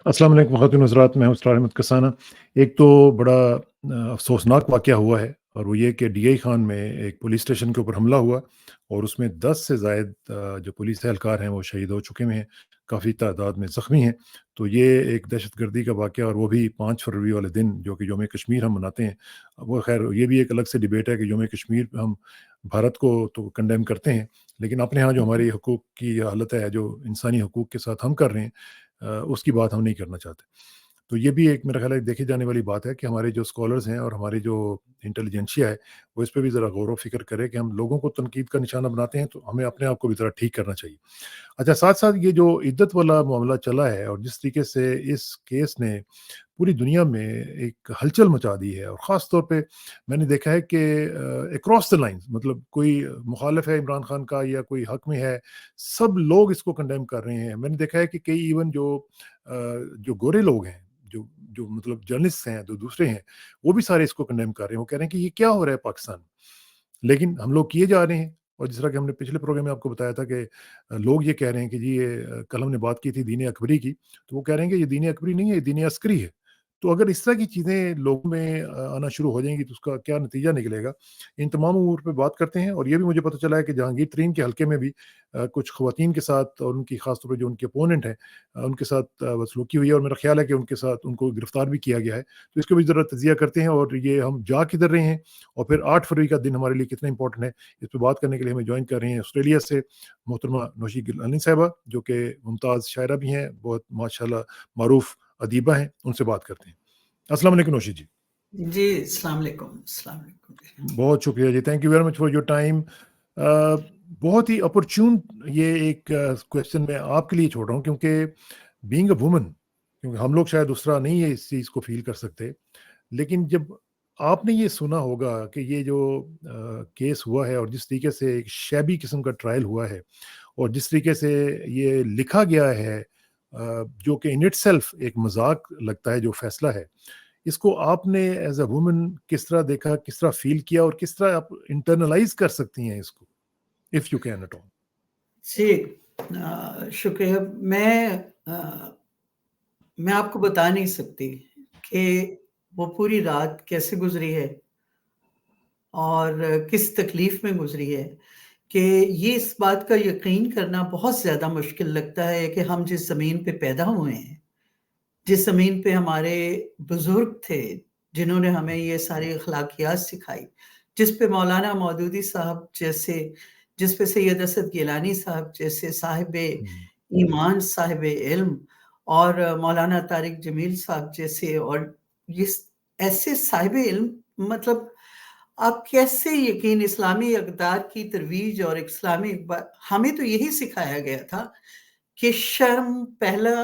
अस्सलाम वालेकुम ख़वातीन हज़रात, मैं हूँ इसरार अहमद कसाना। एक तो बड़ा अफ़सोसनाक वाक़या हुआ है और वो ये कि डीआई खान में एक पुलिस स्टेशन के ऊपर हमला हुआ और उसमें 10 से ज़ायद जो पुलिस एहलकार हैं वो शहीद हो चुके हैं, काफ़ी तादाद में ज़ख्मी हैं। तो ये एक दहशतगर्दी का वाक़या और वो भी 5 फरवरी वाले दिन जो कि यौम कश्मीर हम मनाते हैं। वो ख़ैर ये भी एक अलग से डिबेट है कि यौम कश्मीर हम भारत को तो कंडेम करते हैं, लेकिन अपने यहाँ जो हमारी हकूक़ की हालत है, जो इंसानी हकूक़ के साथ हम कर रहे हैं उसकी बात हम नहीं करना चाहते। तो ये भी एक मेरा ख़्याल है देखी जाने वाली बात है कि हमारे जो स्कॉलर्स हैं और हमारी जो इंटेलिजेंसिया है, वो इस पे भी ज़रा गौर व फ़िक्र करे कि हम लोगों को तनकीद का निशाना बनाते हैं, तो हमें अपने आप को भी ज़रा ठीक करना चाहिए। अच्छा, साथ-साथ ये जो इद्दत वाला मामला चला है और जिस तरीके से इस केस ने पूरी दुनिया में एक हलचल मचा दी है और ख़ास तौर पे मैंने देखा है कि अक्रॉस द लाइन्स, मतलब कोई मुखालिफ है इमरान खान का या कोई हक में है, सब लोग इसको कंडेम कर रहे हैं। मैंने देखा है कि कई इवन जो गोरे लोग हैं, जो जो मतलब जर्नलिस्ट हैं, जो दूसरे हैं, वो भी सारे इसको कंडेम कर रहे हैं। वो कह रहे हैं कि ये क्या हो रहा है पाकिस्तान में? लेकिन हम लोग किए जा रहे हैं और जिस तरह कि हमने पिछले प्रोग्राम में आपको बताया था कि लोग ये कह रहे हैं कि जी ये कल हमने बात की थी दीन अकबरी की, तो वो कह रहे हैं कि ये दीन अकबरी नहीं है, ये दीन अस्करी है। तो अगर इस तरह की चीज़ें लोगों में आना शुरू हो जाएँगी तो उसका क्या नतीजा निकलेगा? इन तमाम अमूर पे बात करते हैं और ये भी मुझे पता चला है कि जहांगीर तरीन के हलके में भी कुछ ख़वातीन के साथ और उनकी ख़ास तौर पे जो उनके ओपोनेंट हैं उनके साथ बदसलूकी हुई है और मेरा ख़्याल है कि उनके साथ उनको गिरफ्तार भी किया गया है। तो इसको भी ज़रा तजिया करते हैं और ये हम जा किधर रहे हैं और फिर 8 फरवरी का दिन हमारे लिए कितना इम्पोर्टेंट है, इस पे बात करने के लिए हमें जॉइन कर रही हैं ऑस्ट्रेलिया से मोहतरमा नौशी गिलानी साहिबा, जो कि मुमताज़ शायरा भी हैं, बहुत माशाल्लाह मारूफ़ अदीबा हैं, उनसे बात करते हैं। अस्सलाम वालेकुम नौशी जी। जी, अस्सलाम वालेकुम, अस्सलाम वालेकुम जी। बहुत शुक्रिया जी, thank you very much for your time. बहुत ही अपॉर्च्यून ये एक क्वेश्चन मैं आपके लिए छोड़ रहा हूँ क्योंकि बीइंग अ वुमन, क्योंकि हम लोग शायद उस तरह नहीं है इस चीज़ को फ़ील कर सकते। लेकिन जब आपने ये सुना होगा कि ये जो केस हुआ है और जिस तरीके से एक शैबी किस्म का ट्रायल हुआ है और जिस तरीके से ये लिखा गया है जो कि इन इटसेल्फ एक मज़ाक लगता है जो फ़ैसला है, इसको आपने एज़ अ वुमन किस तरह देखा, किस तरह फ़ील किया और किस तरह आप इंटरनलाइज़ कर सकती हैं इसको, if you can at all? जी, शुक्रिया। मैं आपको बता नहीं सकती कि वो पूरी रात कैसे गुज़री है और किस तकलीफ़ में गुज़री है, कि ये इस बात का यकीन करना बहुत ज़्यादा मुश्किल लगता है कि हम जिस ज़मीन पे पैदा हुए हैं, जिस ज़मीन पे हमारे बुज़ुर्ग थे, जिन्होंने हमें ये सारी अख़लाक़ियात सिखाई, जिस पे मौलाना मौदूदी साहब जैसे, जिस पे सैयद असद गिलानी साहब जैसे साहिबे हुँ, ईमान, साहिबे इल्म और मौलाना तारिक जमील साहब जैसे और इस ऐसे साहिबे इल्म, मतलब आप कैसे यकीन, इस्लामी अक़दार की तरवीज और इस्लामी हमें तो यही सिखाया गया था कि शर्म पहला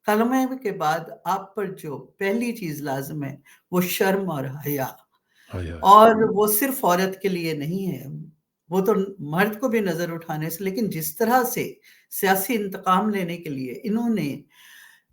कलमे के बाद आप पर जो पहली चीज़ लाज़िम है, वो शर्म और हया। हाय, हाय। और वो सिर्फ़ औरत के लिए नहीं है, वो तो मर्द को भी नज़र उठाने से, लेकिन जिस तरह से सियासी इंतक़ाम लेने के लिए इन्होंने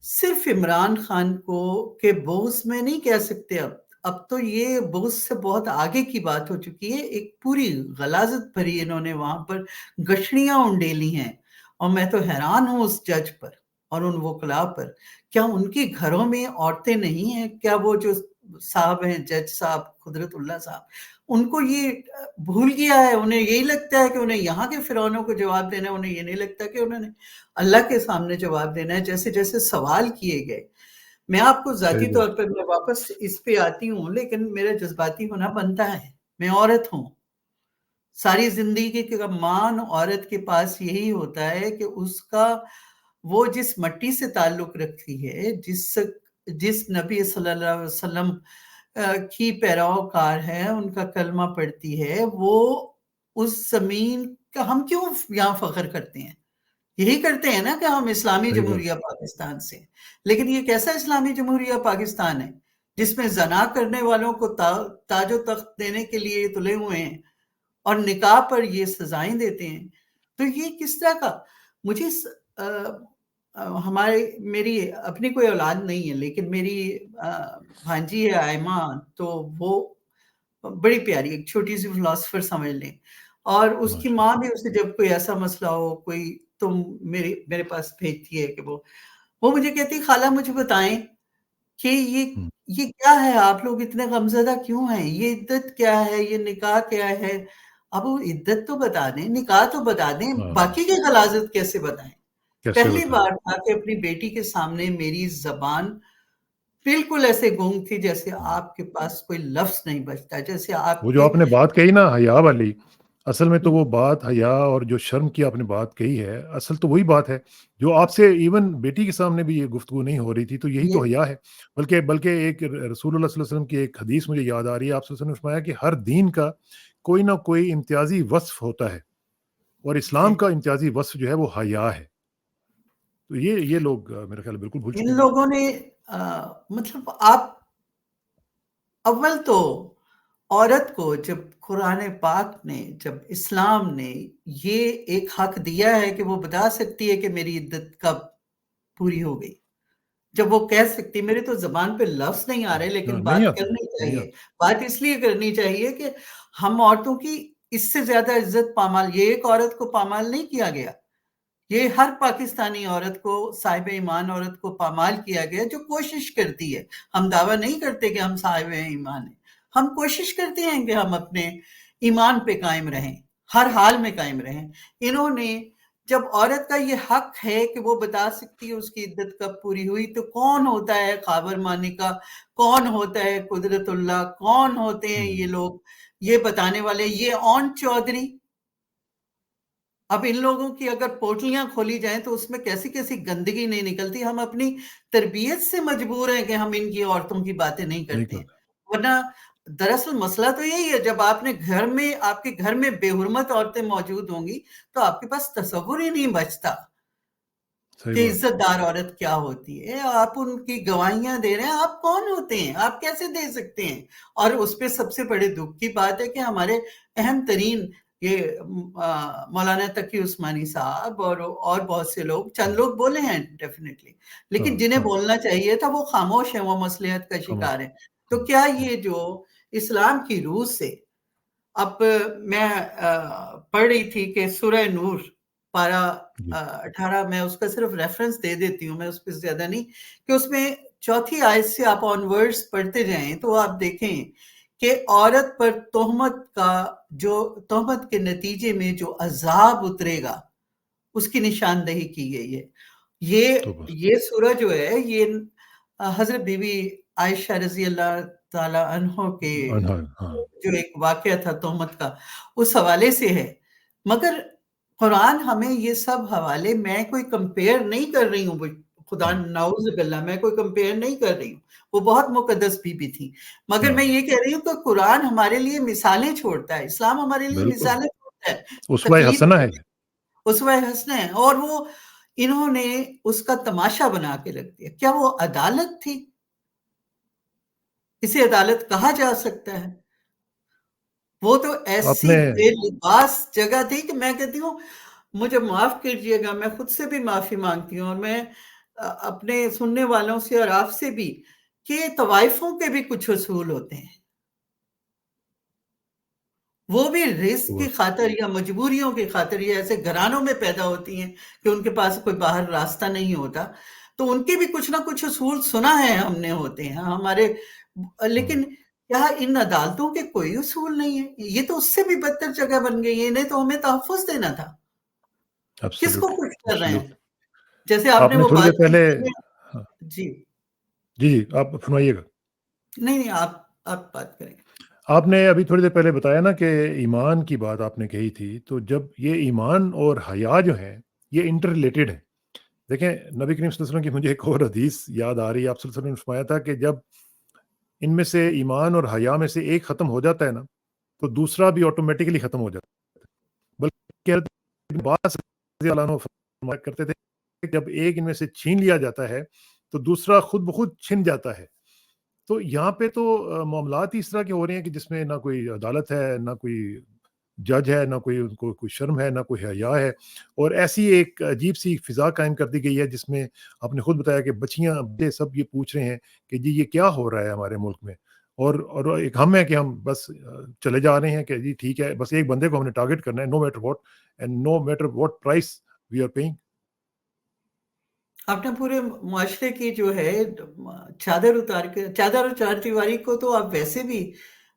सिर्फ़ इमरान खान को के बोझ में नहीं कह सकते अब तो ये बोझ से बहुत आगे की बात हो चुकी है। एक पूरी ग़लाज़त भरी इन्होंने वहाँ पर गठरियाँ उंडेली हैं और मैं तो हैरान हूँ उस जज पर और उन वकला पर। क्या उनके घरों में औरतें नहीं हैं? क्या वो जो साहब हैं, जज साहब, कुदरतुल्लाह साहब, उनको ये भूल गया है? उन्हें यही लगता है कि उन्हें यहाँ के फ़िरौनों को जवाब देना है, उन्हें ये नहीं लगता कि उन्होंने अल्लाह के सामने जवाब देना है। जैसे-जैसे सवाल किए गए, मैं आपको सही ज़ाती बात। तौर पर मैं वापस इस पे आती हूँ, लेकिन मेरा जज़्बाती होना बनता है। मैं औरत हूँ। सारी ज़िंदगी का मान औरत के पास यही होता है कि उसका वो जिस मट्टी से ताल्लुक़ रखती है, जिस जिस नबी सल्लल्लाहु अलैहि वसल्लम की पैरोकार है, उनका कलमा पढ़ती है, वो उस ज़मीन का हम क्यों यहाँ फ़ख्र करते हैं? यही करते हैं ना कि हम इस्लामी सही बात। जमहूरिया पाकिस्तान से हैं। लेकिन ये कैसा इस्लामी जमहूरिया पाकिस्तान है, जिसमें ज़ना करने वालों को ताज-ओ-तख्त देने के लिए तुले हुए हैं और निकाह पर ये सज़ाएँ देते हैं। तो ये किस तरह का, मुझे मेरी अपनी कोई औलाद नहीं है, लेकिन मेरी अ, भांजी है आयमा, तो वो बड़ी प्यारी एक छोटी-सी फिलॉसफर समझ लें, और उसकी माशा माँ भी उसे जब कोई ऐसा मसला हो, कोई तो मेरे पास भेजती है कि वो وہ مجھے کہتی خالہ مجھے بتائیں کہ ہوں، یہ کیا ہے، آپ لوگ اتنے غمزدہ کیوں ہیں، یہ عدت کیا ہے، یہ نکاح کیا ہے؟ اب وہ عدت تو بتا دیں، نکاح تو بتا دیں، ہاں، باقی کی غلاظت کیسے بتائیں؟ کیسے پہلی بتائیں؟ بار تھا کہ اپنی بیٹی کے سامنے میری زبان بالکل ایسے گونگ تھی جیسے ہوں۔ آپ کے پاس کوئی لفظ نہیں بچتا، جیسے آپ وہ جو کے آپ نے بات کہی نا حیا والی، اصل میں تو وہ بات حیا اور جو شرم کی آپ نے بات کہی ہے، اصل تو وہی بات ہے جو آپ سے ایون بیٹی کے سامنے بھی یہ گفتگو نہیں ہو رہی تھی، تو یہی یہ تو حیا ہے۔ بلکہ ایک رسول اللہ صلی اللہ علیہ وسلم کی ایک حدیث مجھے یاد آ رہی ہے، آپ صلی اللہ علیہ وسلم نے فرمایا کہ ہر دین کا کوئی نہ کوئی امتیازی وصف ہوتا ہے، اور اسلام جی کا امتیازی وصف جو ہے وہ حیا ہے۔ تو یہ لوگ میرے خیال میں بالکل بھول ان چکے ہیں۔ لوگوں نے مطلب آپ اول تو عورت کو جب قرآن پاک نے، جب اسلام نے یہ ایک حق دیا ہے کہ وہ بتا سکتی ہے کہ میری عدت کب پوری ہو گئی، جب وہ کہہ سکتی، میرے تو زبان پہ لفظ نہیں آ رہے ہاں، لیکن نہیں بات آتے، کرنی نہیں چاہیے، آتے۔ بات اس لیے کرنی چاہیے کہ ہم عورتوں کی اس سے زیادہ عزت پامال، یہ ایک عورت کو پامال نہیں کیا گیا، یہ ہر پاکستانی عورت کو، صاحب ایمان عورت کو پامال کیا گیا جو کوشش کرتی ہے۔ ہم دعویٰ نہیں کرتے کہ ہم صاحب ایمان ہیں، ہم کوشش کرتے ہیں کہ ہم اپنے ایمان پہ قائم رہیں، ہر حال میں قائم رہیں۔ انہوں نے جب عورت کا یہ حق ہے کہ وہ بتا سکتی ہے اس کی عدت کب پوری ہوئی، تو کون ہوتا ہے خاور مانی کا، کون ہوتا ہے قدرت اللہ، کون ہوتے ہیں یہ ہوں، لوگ یہ بتانے والے، یہ اون چودھری۔ اب ان لوگوں کی اگر پوٹلیاں کھولی جائیں تو اس میں کیسی کیسی گندگی نہیں نکلتی۔ ہم اپنی تربیت سے مجبور ہیں کہ ہم ان کی عورتوں کی باتیں نہیں نہیں کرتے ہیں، کرتے، ورنہ دراصل مسئلہ تو یہی ہے، جب آپ نے آپ کے گھر میں بے حرمت عورتیں موجود ہوں گی تو آپ کے پاس تصور ہی نہیں بچتا صحیح کہ بات ہے۔ عزت دار عورت کیا ہوتی ہے۔ آپ ان کی گواہیاں دے رہے ہیں، آپ کون ہوتے ہیں، آپ کیسے دے سکتے ہیں؟ اور اس پہ سب سے بڑے دکھ کی بات ہے کہ ہمارے اہم ترین یہ مولانا تقی عثمانی صاحب اور بہت سے لوگ، چند ہوں، لوگ بولے ہیں ڈیفینیٹلی، ہاں، لیکن جنہیں ہاں، بولنا چاہیے تھا وہ خاموش ہیں، وہ مصلحت کا خاموش شکار ہیں۔ ہیں۔ تو کیا یہ جو اسلام کی روح سے، اب میں پڑھ رہی تھی کہ سورہ نور پارہ جی، 18، میں اس کا صرف ریفرنس دے دیتی ہوں، میں اس پہ زیادہ نہیں، کہ اس میں چوتھی آیت سے آپ آن ورڈز پڑھتے جائیں تو آپ دیکھیں کہ عورت پر تہمت کے نتیجے میں جو عذاب اترے گا اس کی نشاندہی کی گئی ہے۔ یہ تو بس یہ سورہ جو ہے یہ حضرت بی بی عائشہ رضی اللہ تعالی عنہ کے ہاں، ہاں، جو ایک واقعہ تھا تہمت کا، اس حوالے سے ہے، مگر قرآن ہمیں یہ سب حوالے، میں کوئی کمپیئر نہیں کر رہی ہوں، خدا ہوں، نعوذ باللہ میں کوئی کمپیئر نہیں کر رہی ہوں، وہ بہت مقدس بی بی تھی، مگر ہاں، میں یہ کہہ رہی ہوں کہ قرآن ہمارے لیے مثالیں چھوڑتا ہے، اسلام ہمارے لیے بالکل، مثالیں چھوڑتا ہے، اسوہ تکلیف حسنہ ہے۔ اسوہ حسنہ ہے، اور وہ انہوں نے اس کا تماشا بنا کے رکھ دیا۔ کیا وہ عدالت تھی؟ اسے عدالت کہا جا سکتا ہے؟ وہ تو آپ ایسی نے بے لباس جگہ تھی کہ میں کہتی ہوں، مجھے معاف کیجئے گا، میں خود سے بھی معافی مانگتی ہوں، اور میں اپنے سننے والوں سے اور آپ سے بھی، کہ طوائفوں کے بھی کچھ اصول ہوتے ہیں، وہ بھی رزق کی بس خاطر یا مجبوریوں کی خاطر یا ایسے گھرانوں میں پیدا ہوتی ہیں کہ ان کے پاس کوئی باہر راستہ نہیں ہوتا، تو ان کے بھی کچھ نہ کچھ اصول سنا ہے ہم نے ہوتے ہیں ہمارے، ہوں، لیکن کیا ان عدالتوں کے کوئی اصول نہیں ہے؟ یہ تو اس سے بھی بدتر جگہ بن گئی ہے، انہیں تو ہمیں تحفظ دینا تھا، کس کو ایبسولوٹلی، خوش کر رہے ہیں؟ ایبسولوٹلی۔ جیسے آپ آپ نے نے وہ تھوڑی دیر بات کی پہلے کہ ہاں، جی جی، جی، آپ فرمائیے گا۔ نہیں نہیں، آپ بات کریں۔ آپ نے ابھی تھوڑی دیر پہلے بتایا نا کہ ایمان کی بات آپ نے کہی تھی، تو جب یہ ایمان اور حیا جو ہیں، یہ انٹر ریلیٹڈ ہیں۔ دیکھیں نبی کریم صلی اللہ علیہ وسلم کی مجھے ایک اور حدیث یاد آ رہی ہے، آپ صلی اللہ علیہ وسلم نے فرمایا تھا کہ جب ان میں سے ایمان اور حیا میں سے ایک ختم ہو جاتا ہے نا، تو دوسرا بھی آٹومیٹکلی ختم ہو جاتا ہے۔ بلکہ حضرت ابن عباس رضی اللہ عنہ فرمایا کرتے تھے کہ جب ایک ان میں سے چھین لیا جاتا ہے تو دوسرا خود بخود چھن جاتا ہے۔ تو یہاں پہ تو معاملات ہی اس طرح کے ہو رہے ہیں کہ جس میں نہ کوئی عدالت ہے، نہ کوئی جج ہے، نہ کوئی ان کو کوئی شرم ہے، نہ کوئی حیا ہے، اور ایسی ایک عجیب سی فضا قائم کر دی گئی ہے جس میں آپ نے خود بتایا کہ بچیاں بڑے سب یہ پوچھ رہے ہیں کہ جی یہ کیا ہو رہا ہے ہمارے ملک میں، اور ایک ہم ہے کہ ہم بس چلے جا رہے ہیں کہ جی ٹھیک ہے، بس ایک بندے کو ہم نے ٹارگٹ کرنا ہے، no matter what and no matter what price we are paying. आपने पूरे मुआशरे की जो है चादर उतार के, चादर और चारदीवारी को तो आप वैसे भी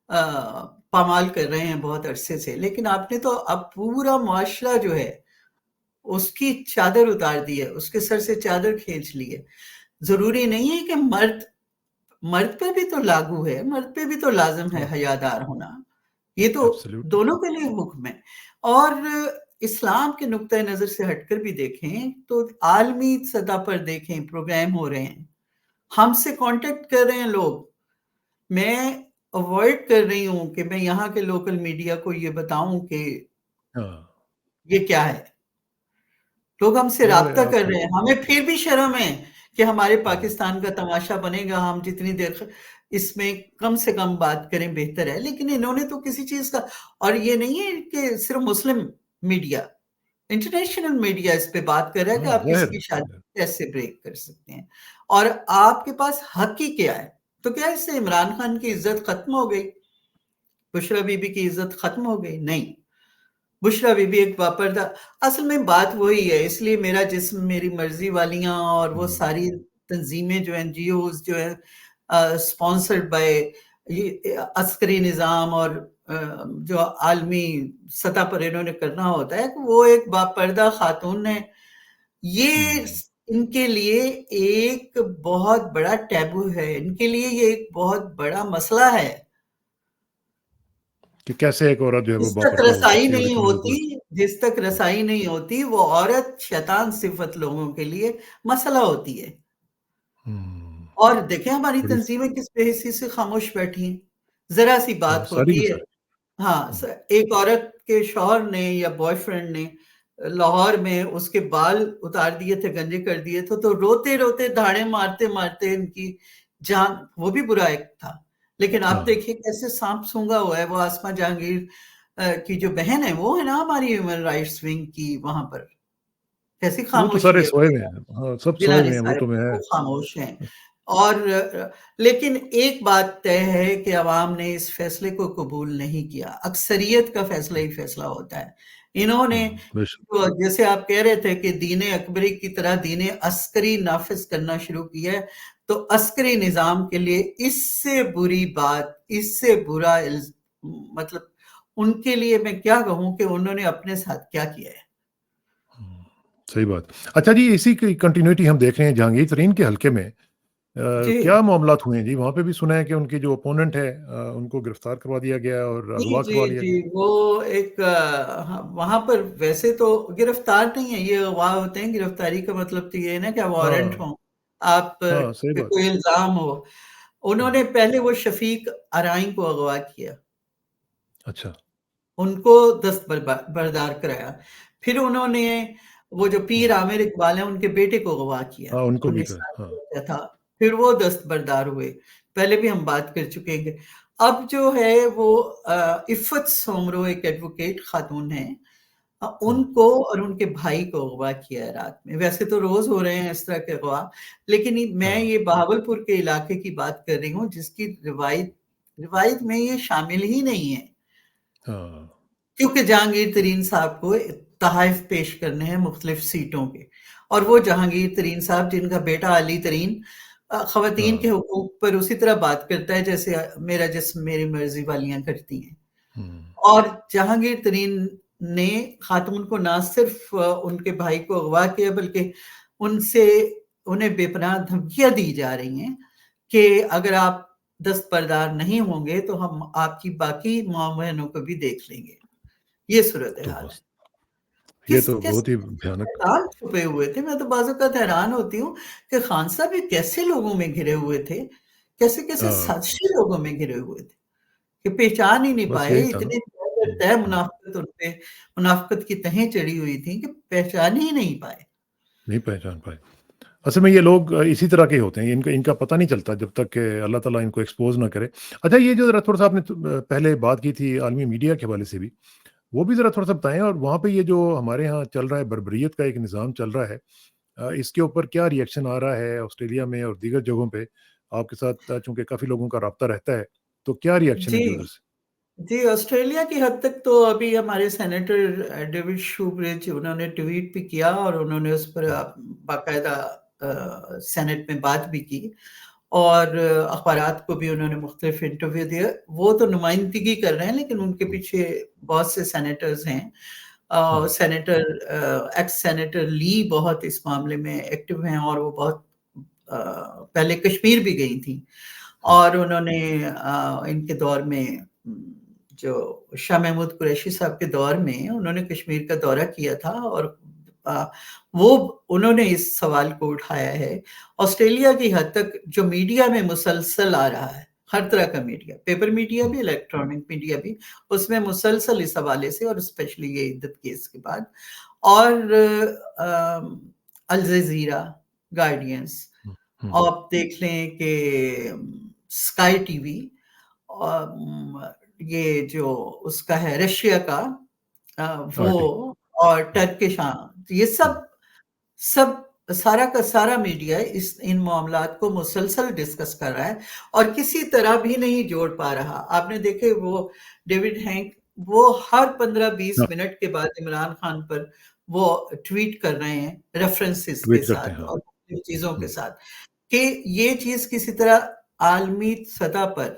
पामाल कर रहे हैं बहुत अरसे से, लेकिन आपने तो अब पूरा मुआशरा जो है उसकी चादर उतार दी है, उसके सर से चादर खींच ली है। जरूरी नहीं है कि मर्द मर्द पे भी तो लागू है, मर्द पे भी तो लाजिम है हाँ, हयादार होना। ये तो एब्सोल्युटली। दोनों के लिए हुक्म है। और इस्लाम के नुक्ता नजर से हटकर भी देखें तो आलमी सतह पर देखें, प्रोग्राम हो रहे हैं, हमसे कांटेक्ट कर रहे हैं लोग। मैं अवॉइड कर रही हूं कि मैं यहाँ के लोकल मीडिया को ये बताऊं कि हाँ, ये क्या है। लोग हमसे नहीं राब्ता आप कर रहे हैं, हमें फिर भी शर्म है कि हमारे हाँ, पाकिस्तान का तमाशा बनेगा, हम जितनी देर इसमें कम से कम बात करें बेहतर है। लेकिन इन्होंने तो किसी चीज का, और ये नहीं है कि सिर्फ मुस्लिम मीडिया, इंटरनेशनल मीडिया इस पे बात कर रहा है कि हाँ, आप किसी ज़ाहिर की है, शादी ज़ाहिर। कैसे ब्रेक कर सकते हैं, और आपके पास हक ही क्या है। तो क्या इससे इमरान खान की इज्जत खत्म हो गई, बुशरा बीबी की इज्जत खत्म हो गई? नहीं, बुशरा बीबी एक बापर्दा, असल में बात वही है। इसलिए मेरा जिस्म मेरी मर्जी वालियां और वो हुँ, सारी तंजीमें जो एनजीओज जो है स्पॉन्सर्ड बाय अस्करी निज़ाम और जो आलमी सतह पर इन्होंने करना होता है, कि वो एक बापर्दा खातून है। ये हुँ, इनके लिए एक बहुत बड़ा टैबू है, इनके लिए ये एक बहुत बड़ा मसला है। कि कैसे एक औरत जो है वो जिस तक बापर्दा हो रसाई सकती है नहीं लेकिन वो होती, जिस तक रसाई नहीं होती, वो औरत शैतान सिफत लोगों के लिए मसला होती है। हुँ, और देखें हमारी बड़ी तंजीमें किस बेहिसी से खामोश बैठी हैं। जरा सी हाँ, बात सारी की होती है, सारी। हाँ, हुँ, एक औरत के शौहर ने या बॉयफ्रेंड ने लाहौर में उसके बाल उतार दिए थे, गंजे कर दिए थे, तो रोते रोते धाड़े मारते मारते इनकी जान, वो भी बुरा एक था। लेकिन आप हाँ, देखिए कैसे सांप सूंघा हुआ है। वो आसमा जहांगीर की जो बहन है, वो है ना हमारी ह्यूमन राइट्स विंग की, वहां पर कैसी वो तो खामोशी सारे है सोए हुए उसकी। हैं। हाँ, सब सोए जिलानी हुए हैं, वो साहब तो मैं है। वो खामोश हैं। और लेकिन एक बात तय है कि अवाम ने इस फैसले को कबूल नहीं किया। अक्सरियत का फैसला ही फैसला होता है। इन्होंने बेशक। तो जैसे आप कह रहे थे कि दीने अकबरी की तरह दीने अस्करी नाफिज करना शुरू किया है, तो अस्करी निजाम के लिए इससे बुरी बात, इससे बुरा मतलब उनके लिए मैं क्या कहूं कि उन्होंने अपने साथ क्या किया है। हुँ, सही बात। अच्छा जी, इसी की कंटिन्यूटी हम देख रहे हैं जहांगीर तरीन के हलके में जी क्या मामलात हुए हैं जी? वहाँ पे भी सुना है कि उनके जो ओपोनेंट है उनको गिरफ्तार करवा दिया गया और जी, अगवा जी, करवा लिया जी, गया। वो एक हाँ, वहाँ पर वैसे तो गिरफ्तार नहीं है, ये अगवा होते हैं। गिरफ्तारी का मतलब तो ये है ना कि वारंट हाँ, हो, आप हाँ, सही पे बात। कोई इल्ज़ाम हो। हुँ, उन्होंने पहले वो शफ़ीक अराई को अगवा किया, अच्छा। उनको बरदार कराया। फिर उन्होंने वो जो पीर हुँ, आमिर इकबाल हैं, उनके बेटे को अगवा किया, हाँ, उनको भी 19 कर साल हाँ, का बच्चा था। फिर वो दस्तबरदार हुए, पहले भी हम बात कर चुके हैं। अब जो है वो इफ़त सोमरो एक एडवोकेट खातून हैं, हुँ, उनको और उनके भाई को अगवा किया है रात में। वैसे तो रोज़ हो रहे हैं इस तरह के अगवा, लेकिन मैं हाँ, ये बहावलपुर के इलाके की बात कर रही हूँ, जिसकी रिवायत रिवायत में ये शामिल ही नहीं है। हाँ, क्योंकि जहांगीर तरीन साहब को तहाइफ पेश करने हैं मुख्तलिफ सीटों के, और वो जहांगीर तरीन साहब जिनका बेटा अली तरीन खवातीन के हाँ, हुकूक पर उसी तरह बात करता है जैसे मेरा जिस्म मेरी मर्जी वालियां करती हैं। हुँ, और जहांगीर तरीन ने खातून को ना सिर्फ उनके भाई को अगवा किया, बल्कि उनसे उन्हें बेपनाह धमकियां दी जा रही हैं कि अगर आप दस्तबरदार नहीं होंगे तो हम आपकी बाकी माँ बहनों को भी देख लेंगे। ये सूरत तो हाल है। बस ये किस तो कैसे बहुत ही कैसे भयानक। शैतान छुपे हुए थे। मैं तो बाज़ औक़ात हैरान होती हूँ कि खान साहब ये कैसे लोगों में घिरे हुए थे, कैसे-कैसे हाँ, साजिशी लोगों में घिरे हुए थे, कि पहचान ही नहीं बस पाए। यही था ना। इतनी तह हुँ, तह हुँ, मुनाफ़िक़त उन पे, मुनाफ़िक़त की तहें चढ़ी हुई थी कि पहचान ही नहीं पाए। नहीं पहचान पाए। असल में ये लोग इसी तरह के होते हैं, इनका इनका पता नहीं चलता जब तक कि अल्लाह ताला इनको एक्सपोज़ ना करे। अच्छा ये जो ज़रा थोड़ा-सा आपने पहले बात की थी आलमी मीडिया के हवाले से भी, वो भी ज़रा थोड़ा-सा बताएँ और वहाँ पे ये जो हमारे यहाँ चल रहा है बर्बरियत का एक निज़ाम चल रहा है इसके ऊपर क्या रिएक्शन आ रहा है ऑस्ट्रेलिया में और दीगर जगहों पे? आपके साथ चूँकि काफ़ी लोगों का राब्ता रहता है, तो क्या रिएक्शन है जी। जी उधर से? जी, ऑस्ट्रेलिया की हद तक तो अभी हमारे सेनेटर डेविड शूब्रिज उन्होंने ट्वीट भी किया और उन्होंने उस पर हुँ, बाकायदा سینٹ میں بات بھی کی اور اخبارات کو بھی انہوں نے مختلف انٹرویو دیا. وہ تو نمائندگی کر رہے ہیں لیکن ان کے پیچھے بہت سے سینیٹرز ہیں. سینیٹر ایکس سینیٹر لی بہت اس معاملے میں ایکٹیو ہیں اور وہ بہت پہلے کشمیر بھی گئی تھیں اور انہوں نے ان کے دور میں جو شاہ محمود قریشی صاحب کے دور میں انہوں نے کشمیر کا دورہ کیا تھا اور وہ انہوں نے اس سوال کو اٹھایا ہے. آسٹریلیا کی حد تک جو میڈیا میں مسلسل آ رہا ہے، ہر طرح کا میڈیا، پیپر میڈیا بھی، الیکٹرانک میڈیا بھی، اس میں مسلسل اس حوالے سے اور اسپیشلی یہ عدت کیس کے بعد، اور الجزیرہ، گارڈینس، آپ دیکھ لیں کہ اسکائی ٹی وی، یہ جو اس کا ہے رشیا کا وہ، اور ٹرکش، یہ سب سارا کا سارا میڈیا ان معاملات کو مسلسل ڈسکس کر رہا ہے اور کسی طرح بھی نہیں جوڑ پا رہا. آپ نے دیکھے وہ ڈیوڈ ہینک، وہ ہر 15-20 منٹ کے بعد عمران خان پر وہ ٹویٹ کر رہے ہیں ریفرنسز کے ساتھ اور چیزوں کے ساتھ، کہ یہ چیز کسی طرح عالمی سطح پر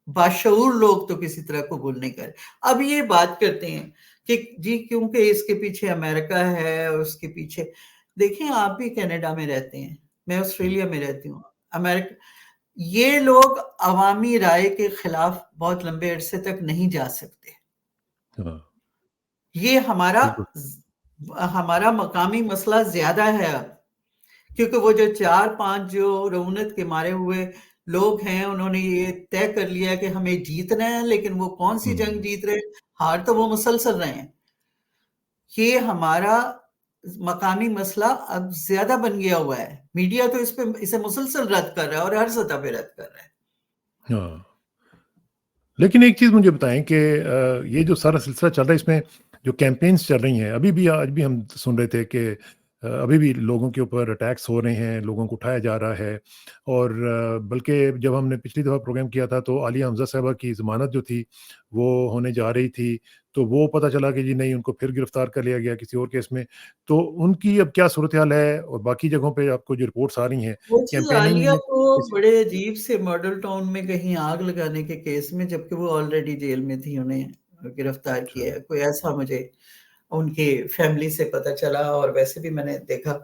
باشعور لوگ تو کسی طرح قبول نہیں کرے. اب یہ بات کرتے ہیں کہ جی کیونکہ اس کے پیچھے امریکہ ہے اور اس کے پیچھے، دیکھیں آپ بھی کینیڈا میں رہتے ہیں، میں آسٹریلیا میں رہتی ہوں، امریکہ، یہ لوگ عوامی رائے کے خلاف بہت لمبے عرصے تک نہیں جا سکتے. یہ ہمارا مقامی مسئلہ زیادہ ہے اب، کیونکہ وہ جو 4-5 جو رعونت کے مارے ہوئے لوگ ہیں انہوں نے یہ طے کر لیا کہ ہمیں جیتنا ہے، لیکن وہ کون سی جنگ جیت رہے، ہار تو وہ مسلسل رہے ہیں. یہ ہمارا مقامی مسئلہ اب زیادہ بن گیا ہوا ہے. میڈیا تو اسے مسلسل رد کر رہا ہے اور ہر سطح پہ رد کر رہا ہے. لیکن ایک چیز مجھے بتائیں کہ یہ جو سارا سلسلہ چل رہا ہے، اس میں جو کیمپینز چل رہی ہیں، ابھی بھی آج بھی ہم سن رہے تھے کہ ابھی بھی لوگوں کے اوپر اٹیکس ہو رہے ہیں، لوگوں کو اٹھایا جا رہا ہے. اور بلکہ جب ہم نے پچھلی دفعہ پروگرام کیا تھا تو عالیہ حمزہ صاحبہ کی ضمانت جو تھی وہ ہونے جا رہی تھی، تو وہ پتہ چلا کہ جی نہیں، ان کو پھر گرفتار کر لیا گیا کسی اور کیس میں. تو ان کی اب کیا صورتحال ہے؟ اور باقی جگہوں پہ آپ کو جو رپورٹس آ رہی ہیں وہ چیز عالیہ کیمپیننگ کو بڑے عجیب سے ماڈل ٹاؤن میں کہیں آگ لگانے کے کیس میں، جبکہ وہ آلریڈی جیل میں تھی، انہیں گرفتار کیا ہے. کوئی ایسا مجھے ان کی فیملی سے پتہ چلا اور ویسے بھی میں نے دیکھا.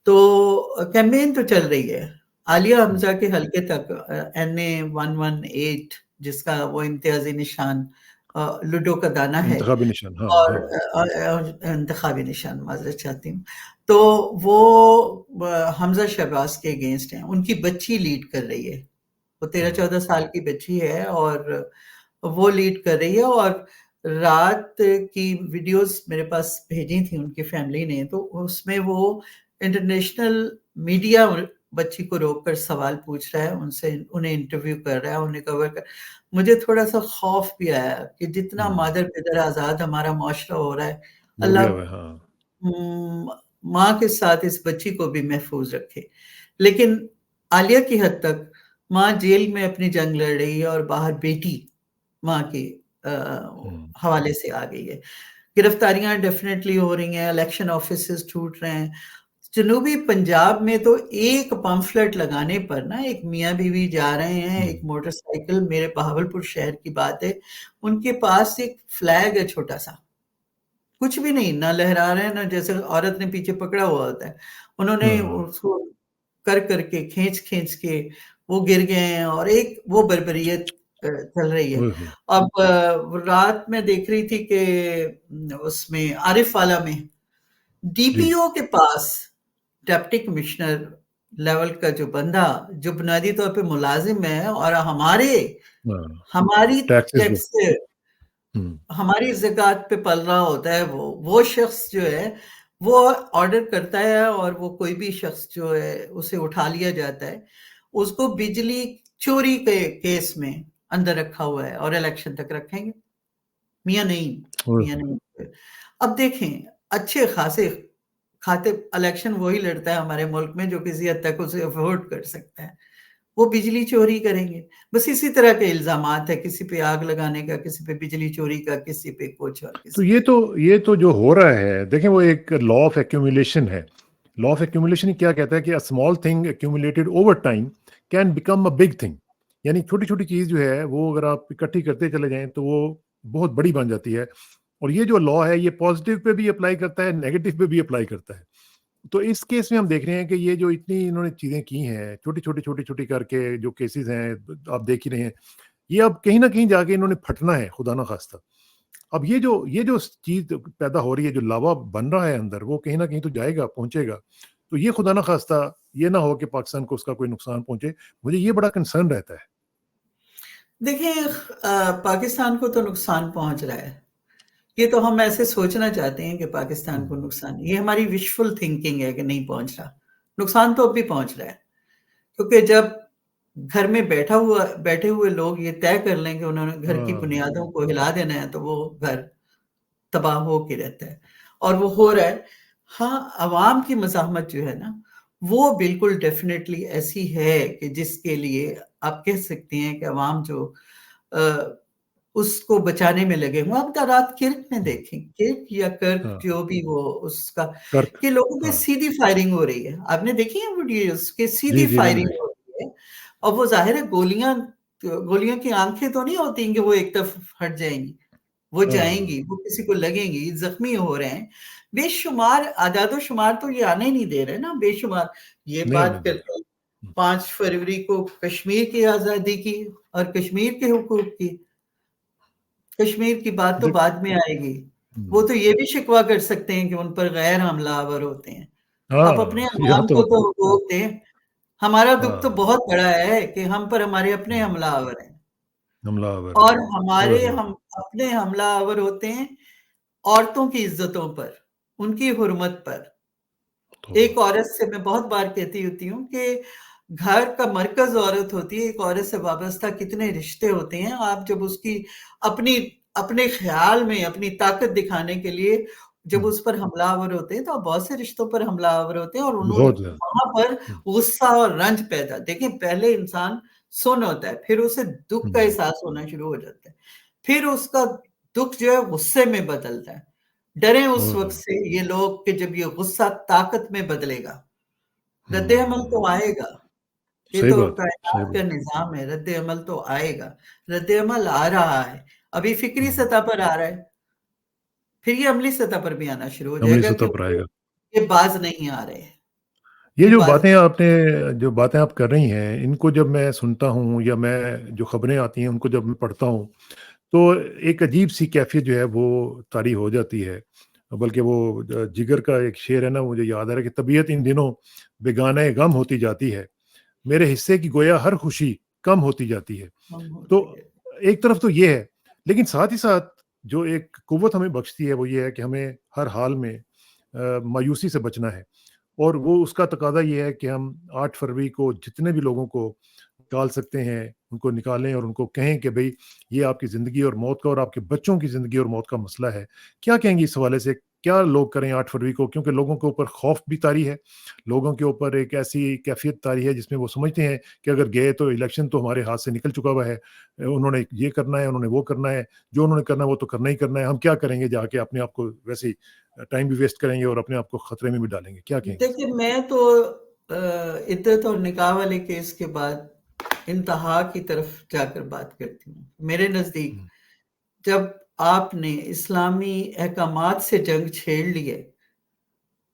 تو کیمپین تو چل رہی ہے. عالیہ حمزہ کے حلقے تک NA 118 جس کا وہ امتیازی نشان لوڈو کا دانہ ہے، انتخابی نشان، اور انتخابی نشان، معذرت چاہتی ہوں، تو وہ حمزہ شہباز کے اگینسٹ ہیں. ان کی بچی لیڈ کر رہی ہے، وہ 13-14 سال کی بچی ہے اور وہ لیڈ کر رہی ہے. اور رات کی ویڈیوز میرے پاس بھیجی تھی ان کی فیملی نے، تو اس میں وہ انٹرنیشنل میڈیا بچی کو روک کر سوال پوچھ رہا ہے، انہیں انٹرویو کر رہا ہے، انہیں کور کر. مجھے تھوڑا سا خوف بھی آیا کہ جتنا مادر پدر آزاد ہمارا معاشرہ ہو رہا ہے، اللہ ماں کے ساتھ اس بچی کو بھی محفوظ رکھے. لیکن عالیہ کی حد تک ماں جیل میں اپنی جنگ لڑ رہی ہے اور باہر بیٹی ماں کے حوالے سے آ گئی ہے. گرفتاریاں ڈیفینیٹلی ہو رہی ہیں، الیکشن آفیسز ٹوٹ رہے ہیں. جنوبی پنجاب میں تو ایک پمفلٹ لگانے پر نا، ایک میاں بیوی جا رہے ہیں، ایک موٹر سائیکل، میرے بہاولپور شہر کی بات ہے، ان کے پاس ایک فلیگ ہے چھوٹا سا، کچھ بھی نہیں، نہ لہرا رہے ہیں، نہ جیسے عورت نے پیچھے پکڑا ہوا ہوتا ہے. انہوں نے اس کو کر کے کھینچ کے وہ گر گئے ہیں اور ایک وہ بربریت چل رہی ہے. اب رات میں دیکھ رہی تھی کہ اس میں عارف والا میں ڈی پی او کے پاس ڈپٹی کمشنر لیول کا جو بندہ جو بنیادی طور پہ ملازم ہے اور ہماری ٹیکس ہماری زکوٰۃ پہ پل رہا ہوتا ہے، وہ شخص جو ہے وہ آرڈر کرتا ہے اور وہ کوئی بھی شخص جو ہے اسے اٹھا لیا جاتا ہے، اس کو بجلی چوری کے کیس میں اندر رکھا ہوا ہے اور الیکشن تک رکھیں گے. میاں نہیں. اب دیکھیں اچھے خاصے کھاتے الیکشن وہی لڑتا ہے ہمارے ملک میں جو کسی حد تک اسے افورڈ کر سکتا ہے، وہ بجلی چوری کریں گے. بس اسی طرح کے الزامات ہے، کسی پہ آگ لگانے کا، کسی پہ بجلی چوری کا، کسی پہ کچھ اور کسی. تو یہ تو جو ہو رہا ہے، دیکھیں وہ ایک لا آف ایکومولیشن ہے. लॉ ऑफ एक्यूमुलेशन क्या कहता है कि a small thing accumulated over time can become a big thing, यानी छोटी-छोटी चीज़ जो है वो अगर आप इकट्ठी करते चले जाएँ तो वो बहुत बड़ी बन जाती है। और ये जो लॉ है ये पॉजिटिव पे भी अप्लाई करता है, नेगेटिव पे भी अप्लाई करता है। तो इस केस में हम देख रहे हैं कि ये जो इतनी इन्होंने चीज़ें की हैं, छोटी-छोटी, छोटी-छोटी करके जो केसेज़ हैं, आप देख ही रहे हैं, ये अब कहीं न कहीं जाके इन्होंने फटना है, खुदा ना ख़ास्ता। अब ये जो चीज़ पैदा हो रही है, जो लावा बन रहा है अंदर, वो कहीं न कहीं तो जाएगा, पहुँचेगा। तो ये खुदा ना ख़ास्ता ये ना हो कि पाकिस्तान को उसका कोई नुकसान पहुँचे, मुझे ये बड़ा कंसर्न रहता है। देखिए पाकिस्तान को तो नुकसान पहुँच रहा है। ये तो हम ऐसे सोचना चाहते हैं कि पाकिस्तान को हुँ, नुकसान, ये हमारी विशफुल थिंकिंग है कि नहीं पहुँच रहा। नुकसान तो अब भी पहुँच रहा है। क्योंकि जब घर में बैठे हुए लोग ये तय कर लें कि उन्होंने घर की हाँ, बुनियादों को हिला देना है, तो वो घर तबाह हो के रहता है और वो हो रहा है। हाँ, अवाम की मज़ाहमत जो है ना, वो बिल्कुल डेफ़िनेटली ऐसी है कि जिसके लिए आप कह सकते हैं कि अवाम जो अ, उसको बचाने में लगे हुए। आप रात किर्क में हुँ, देखें, किर्क या कर्क हाँ, जो भी वो उसका, कर्क, कि लोगों पे हाँ। सीधी फायरिंग हो रही है। आपने देखी है वीडियोज़ कि जी, सीधी जी, मैंने फायरिंग देखी। हो रही है और वो ज़ाहिर है गोलियों की आँखें तो नहीं होती कि वो एक तरफ हट जाएँगी। वो हाँ, हाँ, हाँ। जाएँगी, वो किसी को लगेंगी, ज़ख्मी हो रहे हैं। बेशुमार आदाद-ओ-शुमार तो ये आने नहीं दे रहे ना, बेशुमार। ये नहीं आने बात दे करते रहा। हैं हुँ, 5 फरवरी को कश्मीर की आज़ादी की और कश्मीर के हुकूक की। कश्मीर की बात तो देख बाद में आएगी। वो हुँ, तो ये भी शिकवा कर सकते हैं कि उन पर गैर हमलावर होते हैं। आप अपने हाँ, या अवाम तो को तो रोक दें। हमारा दुःख तो हाँ, बहुत बड़ा है कि हम पर हमारे अपने हुँ, हमलावर हैं हमलावर और हैं। हमारे ओहो! हम अपने हमलावर होते हैं औरतों की इज़्ज़तों पर, उनकी हुर्मत पर। तौबा! एक औरत से मैं बहुत बार कहती होती हूँ कि घर का मरकज़ औरत होती है, एक औरत से वाबस्ता कितने रिश्ते होते हैं। आप जब उसकी अपनी अपने ख़्याल में अपनी ताकत दिखाने के लिए जब हुँ, उस पर हमलावर होते हैं, तो आप बहुत से रिश्तों पर हमलावर होते हैं और उन्होंने बहुत ज़्यादा। वहाँ पर हुँ, गुस्सा और रंज पैदा, देखिए पहले इंसान सुन्न होता है, फिर उसे दुःख का हुँ, एहसास होना शुरू हो जाता है। फिर उसका दुःख जो है गुस्से में बदलता है। डरें उस वक़्त ओहो! से ये लोग कि जब ये गुस्सा ताकत में बदलेगा। रद्द-ए-अमल तो हुँ, आएगा। ये सही तो बात है, सही कायनात का बात। निज़ाम है, रद्द-ए-अमल तो आएगा। रद्द-ए-अमल आ रहा है, अभी फ़िक्री हुँ, सतह पर आ रहा है, फिर ये अमली सतह पर भी आना शुरू हो अमली जाएगा सतह पर क्योंकि आएगा। ये बाज़ नहीं आ रहे हैं, ये ये बाज़ जो बातें आप कर रही हैं, इनको जब मैं सुनता हूँ या मैं जो खबरें आती हैं, उनको जब मैं पढ़ता हूँ, तो एक अजीब-सी कैफ़ियत जो है वो तारी हो जाती है। बल्कि वो जिगर का एक शेर है ना, मुझे याद आ रहा है कि तबीयत इन दिनों बेगाने गम होती जाती है। मेरे हिस्से की गोया हर खुशी कम होती जाती है। कम होती तो है। एक तरफ तो ये है, लेकिन साथ ही साथ जो एक कुव्वत हमें बख्शती है, वो ये है कि हमें हर हाल में मायूसी से बचना है। और वो उसका तकाज़ा ये है कि हम 8 फरवरी को जितने भी लोगों को निकाल सकते हैं, उनको निकालें और उनको कहें कि भई ये आपकी ज़िंदगी और मौत का और आपके बच्चों की ज़िंदगी और मौत का मसला है। क्या कहेंगी इस हवाले से? क्या लोग करें 8 फरवरी को? क्योंकि लोगों के ऊपर खौफ़ भी तारी है, लोगों के ऊपर एक ऐसी कैफ़ियत तारी है जिसमें वो समझते हैं कि अगर गए तो इलेक्शन तो हमारे हाथ से निकल चुका हुआ है। उन्होंने ये करना है, उन्होंने वो करना है, जो उन्होंने करना है वो तो करना ही करना है। हम क्या करेंगे जाके अपने आप को वैसे ही टाइम भी वेस्ट करेंगे और अपने आप को खतरे में भी डालेंगे। क्या कहेंगी इस देखिए मैं तो इद्दत और निकाह वाले केस के बाद इंतहा की तरफ जाकर बात करती हूँ। मेरे नज़दीक हुँ, जब आपने इस्लामी अहकामात से जंग छेड़ ली है,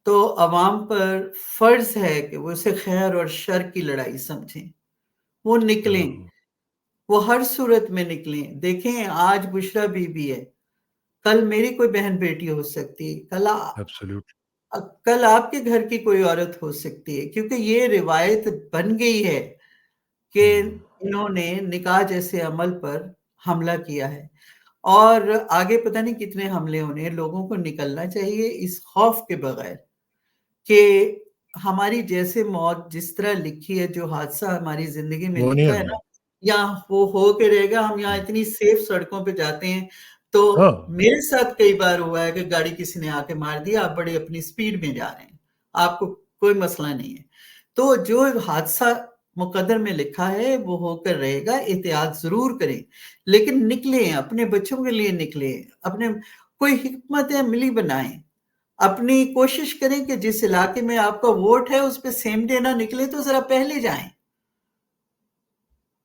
तो अवाम पर फ़र्ज़ है कि वो इसे ख़ैर और शर की लड़ाई समझें। वो निकलें, ओह! वो हर सूरत में निकलें। देखें आज बुशरा बीबी है, कल मेरी कोई बहन-बेटी हो सकती है, एब्सोल्यूट कल आपके घर की कोई औरत हो सकती है क्योंकि ये रिवायत बन गई है कि हुँ, इन्होंने निकाह जैसे अमल पर हमला किया है और आगे पता नहीं कितने हमले होने हैं। लोगों को निकलना चाहिए इस खौफ के बगैर कि हमारी जैसे मौत जिस तरह लिखी है, जो हादसा हमारी ज़िंदगी में वो नहीं लिखा है आनी ना, है। या वो हो के रहेगा। हम यहाँ हुँ, इतनी सेफ सड़कों पे जाते हैं, हाँ, तो मेरे साथ कई बार हुआ है कि गाड़ी किसी ने आके मार दिया, आप बड़ी अपनी स्पीड में जा रहे हैं, आपको कोई मसला नहीं है। तो जो हादसा मुकद्दर में लिखा है, वो होकर रहेगा, एहतियात ज़रूर करें, लेकिन निकलें, अपने बच्चों के लिए निकलें, अपने कोई हिकमत अमली बनाएँ। اپنی کوشش کریں کہ جس علاقے میں آپ کا ووٹ ہے اس پہ سیم ڈے نہ نکلے تو ذرا پہلے جائیں،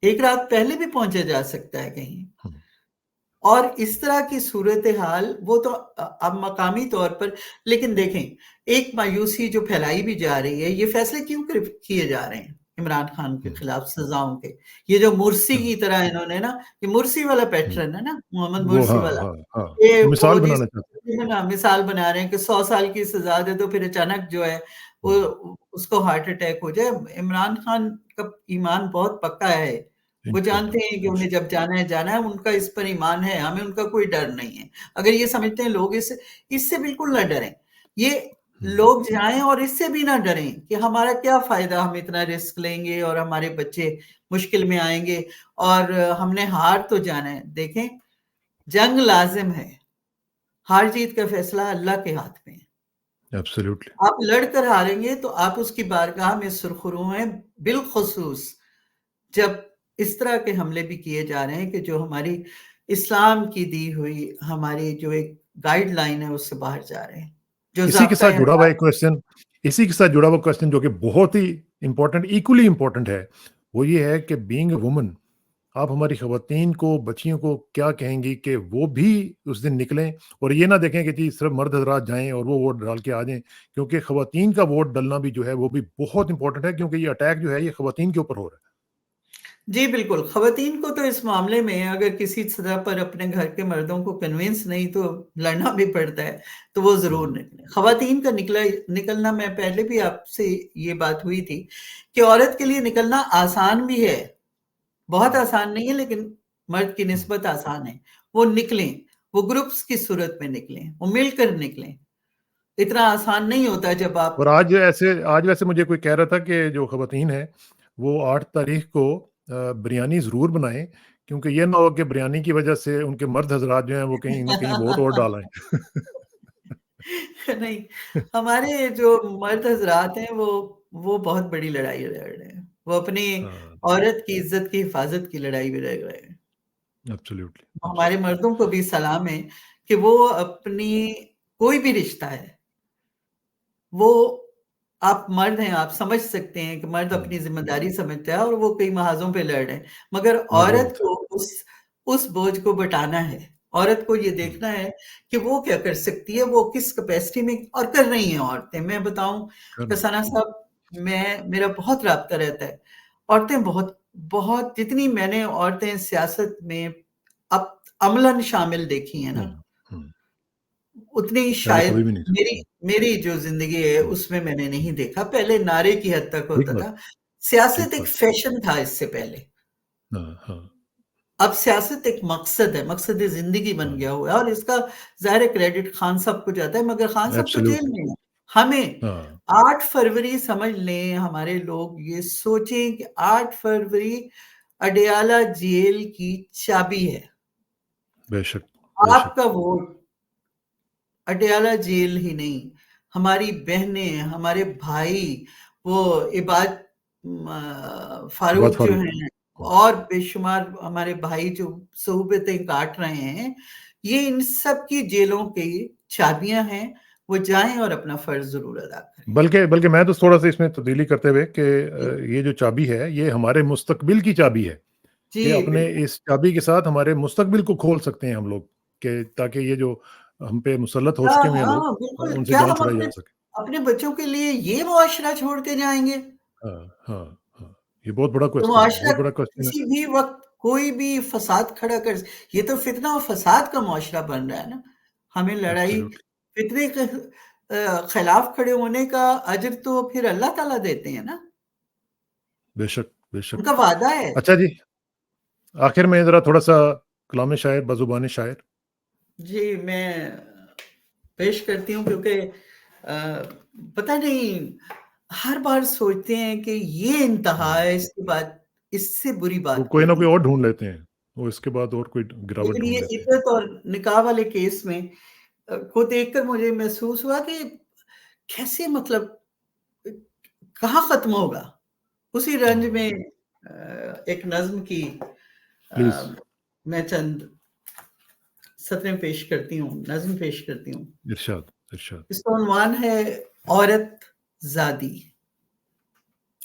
ایک رات پہلے بھی پہنچا جا سکتا ہے کہیں۔ اور اس طرح کی صورتحال وہ تو اب مقامی طور پر، لیکن دیکھیں ایک مایوسی جو پھیلائی بھی جا رہی ہے، یہ فیصلے کیوں کیے جا رہے ہیں عمران خان کے خلاف سزاؤں کے؟ یہ جو مرسی کی طرح انہوں نے نا، یہ مرسی والا پیٹرن ہے نا، محمد وہ مرسی ہاں والا، ہاں ہاں یہ وہ مثال جس بنانا چاہتے مثال بنا رہے ہیں کہ 100 سال کی سزا دے تو پھر اچانک جو ہے وہ ہیں اس کو ہارٹ اٹیک ہو جائے۔ عمران خان کا ایمان بہت پکا ہے، وہ جانتے ہیں کہ انہیں جب جانا ہے جانا ہے، ان کا اس پر ایمان ہے، ہمیں ان کا کوئی ڈر نہیں ہے۔ اگر یہ سمجھتے ہیں لوگ اس سے بالکل نہ ڈریں، یہ لوگ جائیں اور اس سے بھی نہ ڈریں کہ ہمارا کیا فائدہ، ہم اتنا رسک لیں گے اور ہمارے بچے مشکل میں آئیں گے اور ہم نے ہار تو جانا ہے۔ دیکھیں جنگ لازم ہے، ہار جیت کا فیصلہ اللہ کے ہاتھ میں ہے۔ ایبسلیوٹلی۔ آپ لڑ کر ہاریں گے تو آپ اس کی بارگاہ میں سرخرو ہیں، بالخصوص جب اس طرح کے حملے بھی کیے جا رہے ہیں کہ جو ہماری اسلام کی دی ہوئی ہماری جو ایک گائیڈ لائن ہے اس سے باہر جا رہے ہیں، جو اسی کے ضابطۂ ساتھ جڑا ہوا ایک کوشچن، اسی کے ساتھ جڑا ہوا کوشچن جو کہ بہت ہی امپورٹنٹ، ایکولی امپورٹنٹ ہے، وہ یہ ہے کہ بینگ اے وومن، آپ ہماری خواتین کو، بچیوں کو کیا کہیں گی کہ وہ بھی اس دن نکلیں اور یہ نہ دیکھیں کہ جی صرف مرد حضرات جائیں اور وہ ووٹ ڈال کے آ جائیں، کیونکہ خواتین کا ووٹ ڈلنا بھی جو ہے وہ بھی بہت امپورٹنٹ ہے، کیونکہ یہ اٹیک جو ہے یہ خواتین کے اوپر ہو رہا ہے۔ جی بالکل، خواتین کو تو اس معاملے میں اگر کسی سطح پر اپنے گھر کے مردوں کو کنونس نہیں تو لڑنا بھی پڑتا ہے، تو وہ ضرور نکلیں۔ خواتین کا نکلنا، میں پہلے بھی آپ سے یہ بات ہوئی تھی کہ عورت کے لیے نکلنا آسان بھی ہے، بہت آسان نہیں ہے لیکن مرد کی نسبت آسان ہے۔ وہ نکلیں، وہ گروپس کی صورت میں نکلیں، وہ مل کر نکلیں۔ اتنا آسان نہیں ہوتا جب آپ اور آج ویسے مجھے کوئی کہہ رہا تھا کہ جو خواتین ہیں وہ 8 تاریخ کو بریانی ضرور بنائیں، کیونکہ یہ نہ ہو کہ بریانی کی وجہ سے ان کے مرد حضرات جو ہیں وہ کہیں نہ کہیں ووٹ اور ڈالیں۔ نہیں، ہمارے جو مرد حضرات ہیں وہ بہت بڑی لڑائی لڑ رہے ہیں، وہ اپنی عورت کی عزت کی حفاظت کی لڑائی بھی لڑ رہے ہیں۔ ایبسلیوٹلی۔ ہمارے مردوں کو بھی سلام ہے کہ وہ اپنی کوئی بھی رشتہ ہے، وہ آپ مرد ہیں، آپ سمجھ سکتے ہیں کہ مرد اپنی ذمہ داری سمجھتا ہے اور وہ کئی محاذوں پہ لڑ رہے ہیں، مگر عورت کو اس بوجھ کو بٹانا ہے، عورت کو یہ دیکھنا ہے کہ وہ کیا کر سکتی ہے، وہ کس کیپیسٹی میں، اور کر رہی ہیں عورتیں۔ میں بتاؤں کسانہ صاحب، میرا بہت رابطہ رہتا ہے، عورتیں بہت جتنی میں نے عورتیں سیاست میں اب عملاً شامل دیکھی ہیں نا، اتنی پہلے شاید کبھی بھی نہیں۔ میری جو زندگی ہے اس میں نے نہیں دیکھا۔ پہلے نعرے کی حد تک ٹھیک ہوتا بات، تھا، سیاست ٹھیک ایک بات۔ فیشن تھا اس سے پہلے، ہاں ہاں اب سیاست ایک مقصد ہے، مقصد زندگی بن ہاں، گیا ہوا ہے، اور اس کا ظاہر کریڈٹ خان صاحب کو جاتا ہے، مگر خان صاحب تو جیل ایبسلیوٹلی۔ میں ہیں۔ ہمیں ہاں 8 فروری سمجھ لیں، ہمارے لوگ یہ سوچیں کہ 8 فروری اڈیالہ جیل کی چابی ہے، بے شک، بے آپ شک۔ کا ووٹ اڈیالہ جیل ہی نہیں، ہماری بہنیں، ہمارے بھائی، وہ عباد عباد فاروق جو فاروق۔ ہیں، اور بے شمار ہمارے بھائی جو صحبتیں کاٹ رہے ہیں، یہ ان سب کی جیلوں کی چابیاں ہیں، وہ جائیں اور اپنا فرض ضرور ادا کریں۔ بلکہ میں تو تھوڑا سا اس میں تبدیلی کرتے ہوئے کہ یہ جو چابی ہے یہ ہمارے مستقبل کی چابی ہے، جی کہ اپنے بالکل، اس چابی کے ساتھ ہمارے مستقبل کو کھول سکتے ہیں ہم لوگ، کہ تاکہ یہ جو ہم پہ مسلط ہو ہاں چکے ہیں لوگ ہاں بالکل، ان سے کیا جان ہم چھڑائی جا سکے۔ اپنے بچوں کے لیے یہ معاشرہ چھوڑ کے جائیں گے؟ ہاں ہاں ہاں، یہ بہت بڑا تو کوشچن ہے، معاشرہ بہت بڑا کوشچن ہے۔ کسی بھی وقت کوئی بھی فساد کھڑا کر، یہ تو فتنہ و فساد کا معاشرہ بن رہا ہے نا۔ ہمیں لڑائی ایبسلیوٹلی۔ فتنے کے خلاف کھڑے ہونے کا اجر تو پھر اللہ تعالیٰ دیتے ہیں نا، بے شک، بے ان شک۔ کا وعدہ ہے۔ اچھا جی، آخر میں ذرا تھوڑا سا کلام شاعر بزبان شاعر۔ جی میں پیش کرتی ہوں، کیونکہ پتہ نہیں، ہر بار سوچتے ہیں کہ یہ انتہا ہے، اس کے بعد اس سے بری وہ بات کوئی کوئی نہ نہیں۔ کوئی اور ڈھونڈ لیتے ہیں، وہ اس کے بعد اور کوئی گراوٹ لیکن ڈھونڈ یہ لیتے ہیں۔ عدت اور نکاح والے کیس میں کو دیکھ کر مجھے محسوس ہوا کہ کیسے، مطلب کہاں ختم ہوگا اسی رنج میں۔ ایک نظم کی پلیز۔ میں چند سطریں پیش کرتی ہوں، نظم پیش کرتی ہوں۔ ارشاد۔ ارشاد. इसका उन्वान है औरत ज़ादी.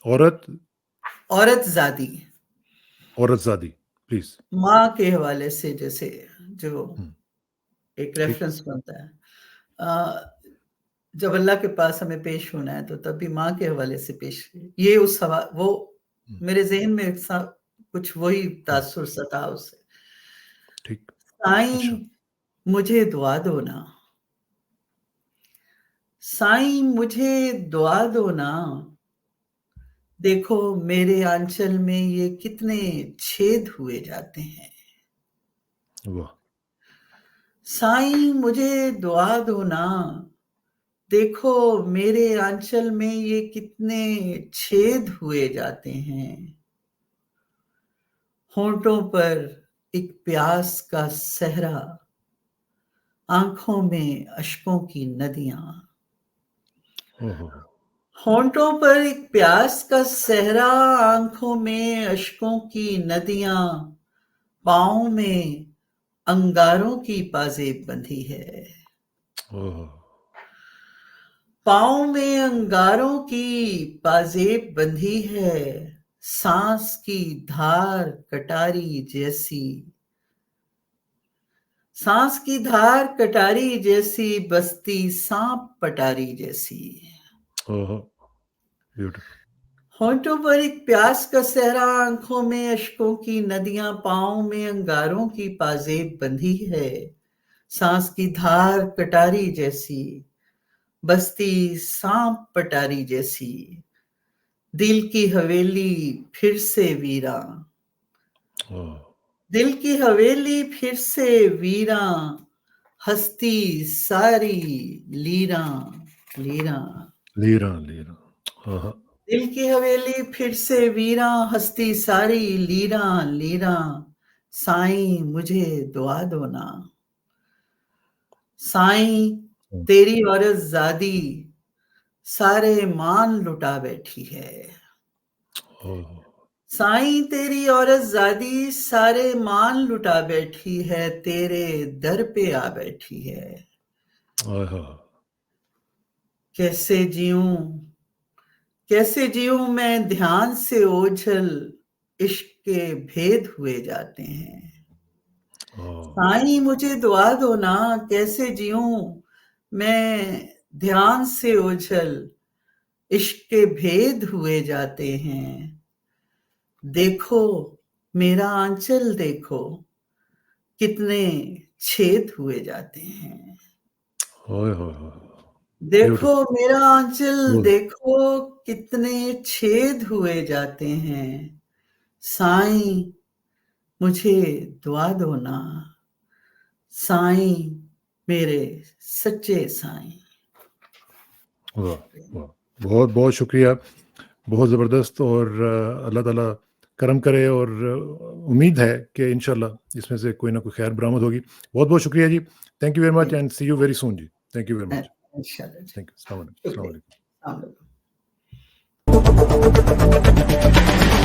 औरत औरत ज़ादी. औरतज़ादी, प्लीज़. माँ के हवाले से जैसे जो एक ठीक. रेफरेंस बनता है। जब अल्लाह के पास हमें पेश होना है तो तब भी माँ के हवाले से पेश, ये उस हवा वो मेरे ज़हन में कुछ वही तासुर सता उससे। ठीक. साईं अच्छा. मुझे दुआ दो ना, साईं मुझे दुआ दो ना, देखो मेरे आंचल में ये कितने छेद हुए जाते हैं। वाह. साईं मुझे दुआ दो ना, देखो मेरे आंचल में ये कितने छेद हुए जाते हैं। होंठों पर एक प्यास का सहरा, आंखों में अश्कों की नदियां। ओहो. होंठों पर एक प्यास का सहरा, आंखों में अश्कों की नदियां, पाँव में अंगारों की पाजेब बंधी है। ओहो. पाँव में अंगारों की पाजेब बंधी है, सांस की धार कटारी जैसी, सांस की धार कटारी जैसी, बसती सांप पटारी जैसी। ओहो. ब्यूटीफुल. होंठों पर एक प्यास का सहरा, आंखों में अश्कों की नदियां, पाँव में अंगारों की पाजेब बंधी है, सांस की धार कटारी जैसी, बसती सांप पटारी जैसी। दिल की हवेली फिर से वीरा, ओह. दिल की हवेली फिर से वीरा, हस्ती सारी लीरा लीरा। Lira lira. हाँ. दिल की हवेली फिर से वीरा, हस्ती सारी लीरा लीरा। साईं मुझे दुआ दो ना, साईं तेरी औरत ज़ादी सारे मान लुटा बैठी है। ओह. साईं तेरी औरत ज़ादी सारे मान लुटा बैठी है, तेरे दर पे आ बैठी है। आहा. कैसे जीऊं, कैसे जीऊं मैं ध्यान से ओझल, इश्क के भेद हुए जाते हैं। ओह. साईं मुझे दुआ दो ना, कैसे जीऊं मैं ध्यान से ओझल, इश्क के भेद हुए जाते हैं। देखो मेरा आंचल देखो, कितने छेद हुए जाते हैं। ओए होए होए. देखो ब्यूटीफुल. मेरा आंचल बोल. देखो, कितने छेद हुए जाते हैं। साईं मुझे दुआ दो ना, साईं मेरे सच्चे साईं। वाह वाह. बहुत बहुत शुक्रिया. बहुत ज़बरदस्त. और अल्लाह ताला करम करे, और उम्मीद है कि इंशाल्लाह इसमें से कोई ना कोई खैर बरामद होगी. बहुत बहुत शुक्रिया जी. Thank you very much and see you very soon जी. Thank you very much. इंशाल्लाह जी, थैंक यू. अस्सलाम वालेकुम. अस्सलाम शुक्रिया। वालेकुम. अस्सलाम वालेकुम।